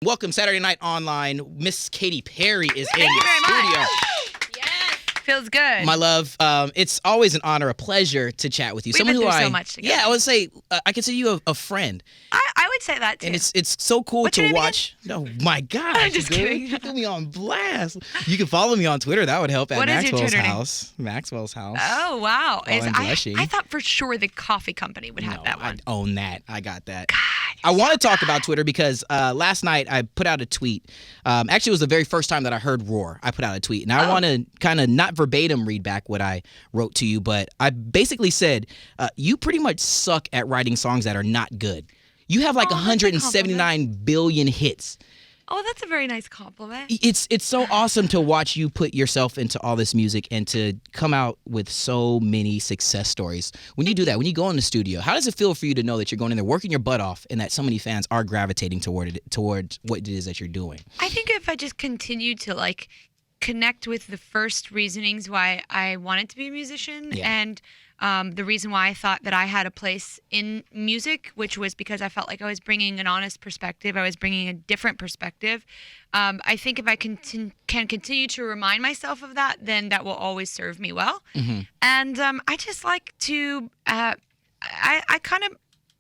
Welcome, Saturday Night Online. Miss Katy Perry is in Thank you the very studio. much. Feels good. My love, it's always an honor, a pleasure to chat with you. We've been through so much together. Yeah, I would say I consider you a friend, I would say that too. and it's so cool What's your to name watch. No, my gosh, I'm just dude, kidding. you threw me on blast. You can follow me on Twitter. That would help at What is your Maxwell's Twitter name? house. Maxwell's house. Oh, wow. I'm blushing. I thought for sure the coffee company would have No, that one. I own that. I got that. God, I want to talk about Twitter because last night I put out a tweet. Actually, it was the very first time that I heard Roar. I put out a tweet. And I want to kind of not verbatim read back what I wrote to you, but I basically said, you pretty much suck at writing songs that are not good. You have like Oh, that's a 179 billion hits. Oh, that's a very nice compliment. It's so awesome to watch you put yourself into all this music and to come out with so many success stories. When you do that, when you go in the studio, how does it feel for you to know that you're going in there working your butt off and that so many fans are gravitating towards what it is that you're doing? I think if I just continue to connect with the first reasonings why I wanted to be a musician and the reason why I thought that I had a place in music, which was because I felt like I was bringing an honest perspective. I was bringing a different perspective. I think if I can continue to remind myself of that, then that will always serve me well. Mm-hmm. And I just like to, I kind of,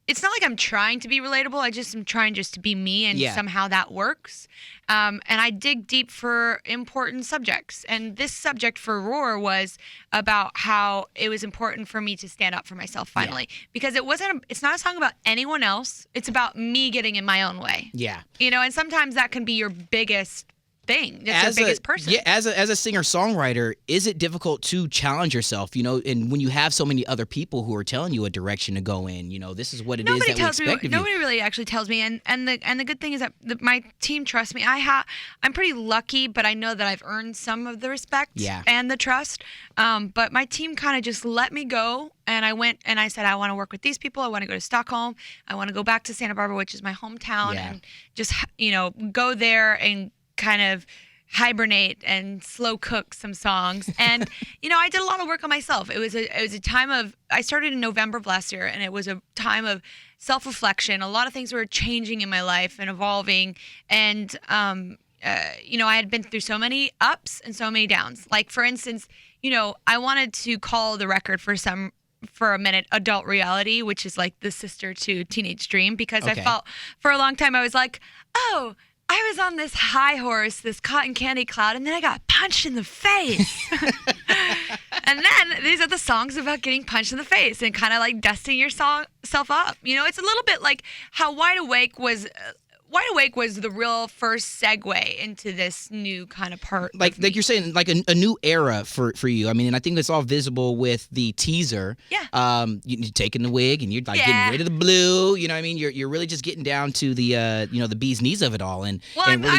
it's not like I'm trying to be relatable. I just am trying just to be me, and somehow that works. And I dig deep for important subjects. And this subject for Roar was about how it was important for me to stand up for myself finally. Because it's not a song about anyone else. It's about me getting in my own way. Yeah. You know, and sometimes that can be your biggest thing. It's your biggest person. Yeah, as a singer-songwriter, is it difficult to challenge yourself, and when you have so many other people who are telling you a direction to go in, this is what it is that we expect of you. Nobody really actually tells me, and the good thing is that my team trusts me. I'm pretty lucky, but I know that I've earned some of the respect and the trust. But my team kind of just let me go, and I went and I said, I want to work with these people. I want to go to Stockholm. I want to go back to Santa Barbara, which is my hometown, and just go there and kind of hibernate and slow cook some songs. And I did a lot of work on myself. It was a time of, I started in November of last year, and it was a time of self-reflection. A lot of things were changing in my life and evolving, and I had been through so many ups and so many downs. Like, for instance, I wanted to call the record for a minute adult reality, which is like the sister to Teenage Dream, because I felt for a long time I was like, oh, I was on this high horse, this cotton candy cloud, and then I got punched in the face. And then these are the songs about getting punched in the face and kind of like dusting yourself up. It's a little bit like how Wide Awake was the real first segue into this new kind of part. Like you're saying, like a new era for you. I mean, and I think it's all visible with the teaser. Yeah. You're taking the wig and you're like getting rid of the blue. You know what I mean? You're really just getting down to the the bee's knees of it all. I'm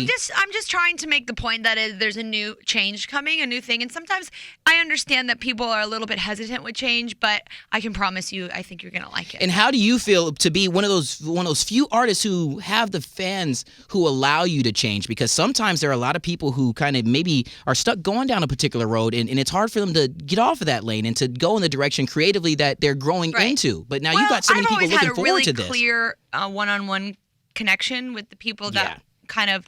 just trying to make the point that there's a new change coming, a new thing. And sometimes I understand that people are a little bit hesitant with change, but I can promise you, I think you're gonna like it. And how do you feel to be one of those few artists who have the fans who allow you to change? Because sometimes there are a lot of people who kind of maybe are stuck going down a particular road, and it's hard for them to get off of that lane and to go in the direction creatively that they're growing into. But now you've got so many people looking forward to this. I've always had a really clear one-on-one connection with the people that kind of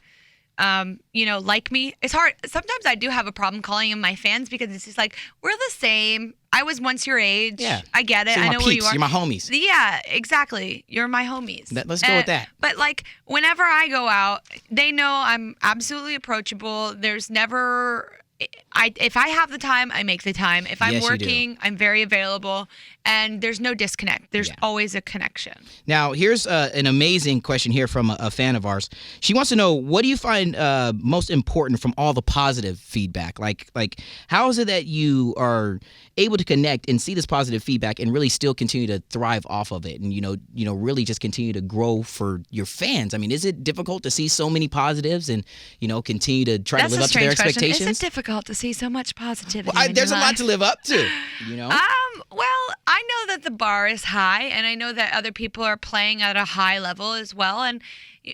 like me. It's hard. Sometimes I do have a problem calling them my fans because it's just like, we're the same. I was once your age. Yeah. I get it. So I know who you are. You're my homies. Yeah, exactly. You're my homies. Let's go with that. But whenever I go out, they know I'm absolutely approachable. There's never... if I have the time, I make the time. If I'm working, I'm very available, and there's no disconnect. There's always a connection. Now, here's an amazing question here from a fan of ours. She wants to know, what do you find most important from all the positive feedback? Like how is it that you are able to connect and see this positive feedback and really still continue to thrive off of it, and really just continue to grow for your fans? I mean, is it difficult to see so many positives and continue to try to live up to their expectations? Is it difficult to see so much positivity? Well, there's a lot to live up to. Well, I know that the bar is high, and I know that other people are playing at a high level as well. And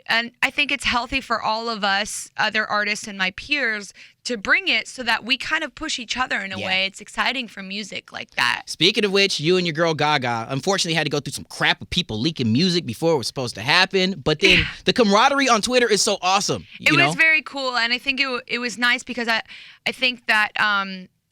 And I think it's healthy for all of us, other artists and my peers, to bring it so that we kind of push each other in a way. It's exciting for music like that. Speaking of which, you and your girl Gaga unfortunately had to go through some crap with people leaking music before it was supposed to happen. But then the camaraderie on Twitter is so awesome. It was very cool. And I think it was nice because I think that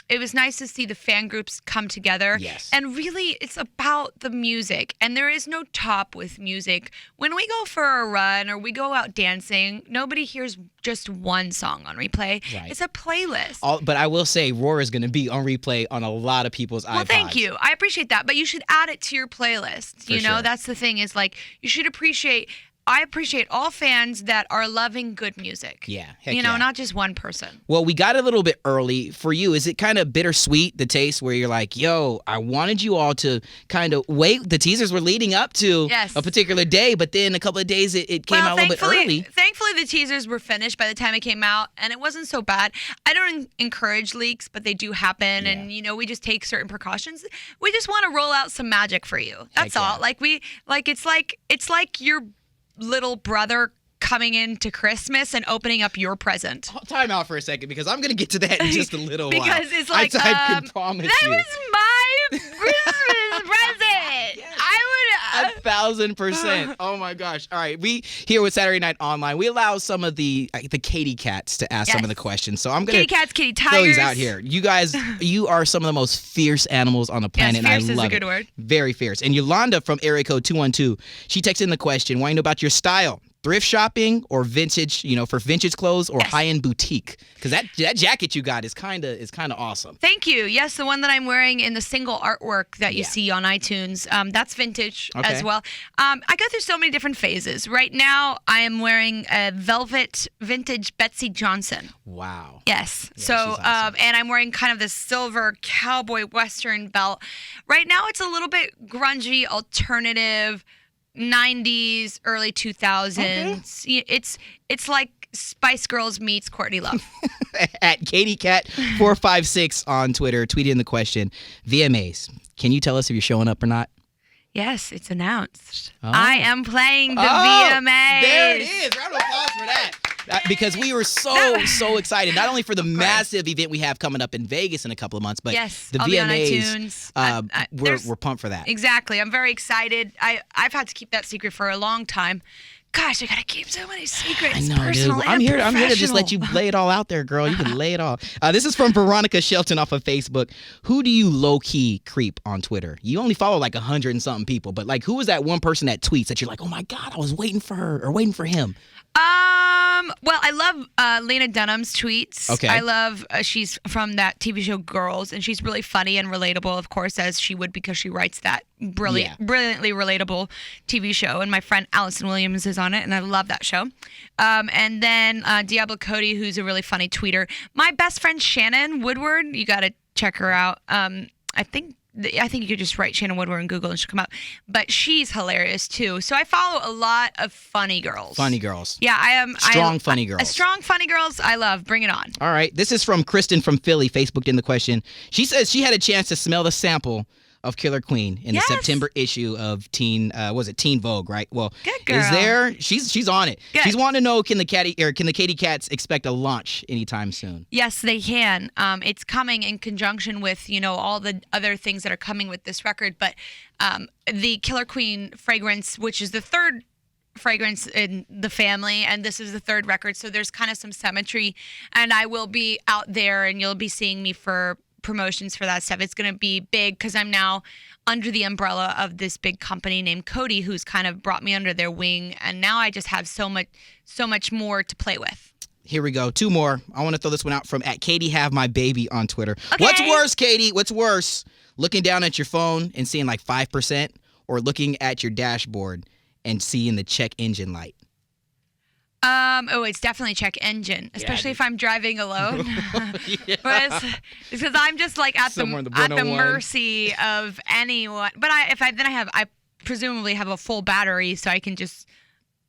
it was nice to see the fan groups come together. Yes. And really, it's about the music. And there is no top with music. When we go for a run or we go out dancing, nobody hears just one song on replay. Right. It's a playlist. But I will say, Roar is going to be on replay on a lot of people's iPods. Well, thank you. I appreciate that. But you should add it to your playlist. You know, that's the thing is like, you should appreciate... I appreciate all fans that are loving good music. Yeah. Not just one person. Well, we got a little bit early. For you, is it kind of bittersweet, the taste, where you're like, yo, I wanted you all to kind of wait. The teasers were leading up to a particular day, but then a couple of days it came out a little bit early. Thankfully, the teasers were finished by the time it came out, and it wasn't so bad. I don't encourage leaks, but they do happen, and, we just take certain precautions. We just want to roll out some magic for you. That's all. It's like your little brother coming into Christmas and opening up your present. Time out for a second because I'm going to get to that in just a little while. Because it's like, I can promise that you. was my Christmas present. Yes. I would... 1,000%. Oh my gosh. All right. We here with Saturday Night Online, we allow some of the Katy cats to ask some of the questions. So I'm going to Kitty cats, kitty tigers. throw these out here. You guys, you are some of the most fierce animals on the planet. Yes, fierce and I love is a good word. Very fierce. And Yolanda from area code 212, she texted in the question, wanting to know about your style. Thrift shopping or vintage, for vintage clothes or high-end boutique? Because that jacket you got is kind of awesome. Thank you. Yes, the one that I'm wearing in the single artwork that you see on iTunes, that's vintage as well. I go through so many different phases. Right now, I am wearing a velvet vintage Betsy Johnson. Wow. Yes. Yeah, so, she's awesome. and I'm wearing kind of this silver cowboy western belt. Right now, it's a little bit grungy, alternative. 90s, early 2000s. Okay. It's like Spice Girls meets Courtney Love. At KatyCat456 on Twitter, tweeted in the question, VMAs, can you tell us if you're showing up or not? Yes, it's announced. Oh. I am playing the VMAs. There it is. Round of applause for that. Because we were so excited, not only for the massive event we have coming up in Vegas in a couple of months, but the I'll VMAs, be on iTunes. We're pumped for that. Exactly. I'm very excited. I've had to keep that secret for a long time. Gosh, I gotta keep so many secrets. I know, personal dude. And I'm here to just let you lay it all out there, girl. You can lay it all. This is from Veronica Shelton off of Facebook. Who do you low-key creep on Twitter? You only follow like 100 and something people, but like who is that one person that tweets that you're like, oh my God, I was waiting for her or waiting for him? Well, I love Lena Dunham's tweets. Okay. I love, she's from that TV show Girls, and she's really funny and relatable, of course, as she would because she writes that brilliantly relatable TV show. And my friend Allison Williams is on it, and I love that show. And then Diablo Cody, who's a really funny tweeter. My best friend Shannon Woodward, you got to check her out. I think you could just write Shannon Woodward in Google and she'll come up. But she's hilarious too. So I follow a lot of funny girls. Funny girls. Yeah, I am. Strong funny girls. Strong funny girls. I love. Bring it on. All right. This is from Kristen from Philly. Facebooked in the question. She says she had a chance to smell the sample of Killer Queen in the September issue of Teen Vogue, right? Well, good girl. Is there? She's on it. Good. She's wanting to know can the Katy Cats expect a launch anytime soon? Yes, they can. It's coming in conjunction with all the other things that are coming with this record, but the Killer Queen fragrance, which is the third fragrance in the family, and this is the third record, so there's kind of some symmetry, and I will be out there and you'll be seeing me for promotions for that stuff. It's going to be big because I'm now under the umbrella of this big company named Coty, who's kind of brought me under their wing, and now I just have so much more to play with. Here we go. Two more. I want to throw this one out from at Katy Have My Baby on Twitter. Okay. What's worse, Katy? What's worse? Looking down at your phone and seeing like 5%, or looking at your dashboard and seeing the check engine light? It's definitely check engine, especially if I'm driving alone. Yeah. It's because I'm just like at the mercy of anyone. But I presumably have a full battery, so I can just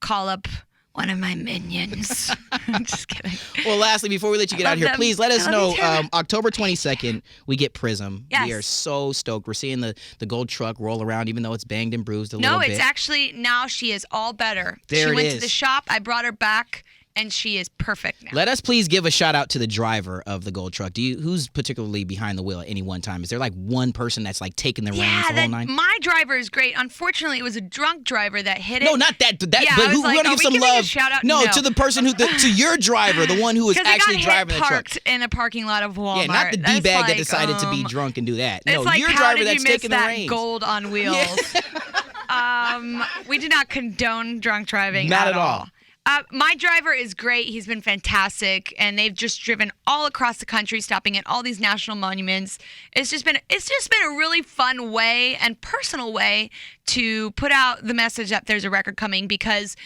call up one of my minions. I'm just kidding. Well, lastly, before we let you get out of here, please let us know. Too. October 22nd, we get Prism. Yes. We are so stoked. We're seeing the gold truck roll around, even though it's banged and bruised a little bit. No, it's actually, now she is all better. There she went is. to the shop. I brought her back, and she is perfect now. Let us please give a shout out to the driver of the gold truck. Who's particularly behind the wheel at any one time? Is there like one person that's like taking the reins the whole night? My driver is great. Unfortunately, it was a drunk driver that hit it. No, not that. Yeah, but I was we want to give some love. A shout out? No, to the person to your driver, the one who was actually driving the truck. Parked in a parking lot of Walmart. Yeah, not the d-bag that decided to be drunk and do that. No, like, your driver that's taking the that reins. Gold on wheels. Yeah. We do not condone drunk driving. Not at all. My driver is great. He's been fantastic, and they've just driven all across the country, stopping at all these national monuments. It's just been a really fun way and personal way to put out the message that there's a record coming, because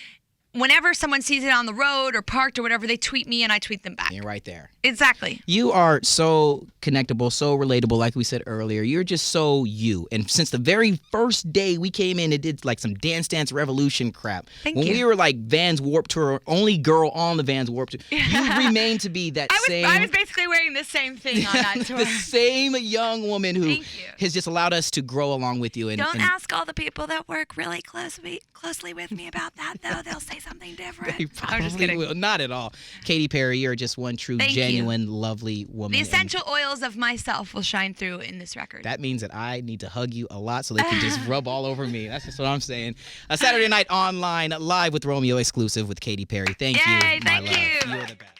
whenever someone sees it on the road or parked or whatever, they tweet me and I tweet them back. You're right there. Exactly. You are so connectable, so relatable, like we said earlier. You're just so you. And since the very first day we came in and did like some Dance Dance Revolution crap. Thank you. When we were like Vans Warped Tour, only girl on the Vans Warped Tour, you remain to be that same. I was basically wearing the same thing on that tour. The same young woman who has just allowed us to grow along with you. Don't ask all the people that work really closely with me about that, though. They'll say something different. I'm just kidding. Will. Not at all. Katy Perry, you're just one true, genuine, lovely woman. The essential oils of myself will shine through in this record. That means that I need to hug you a lot so they can just rub all over me. That's just what I'm saying. A Saturday Night Online, live with Romeo exclusive with Katy Perry. Thank you, my love. You're the best.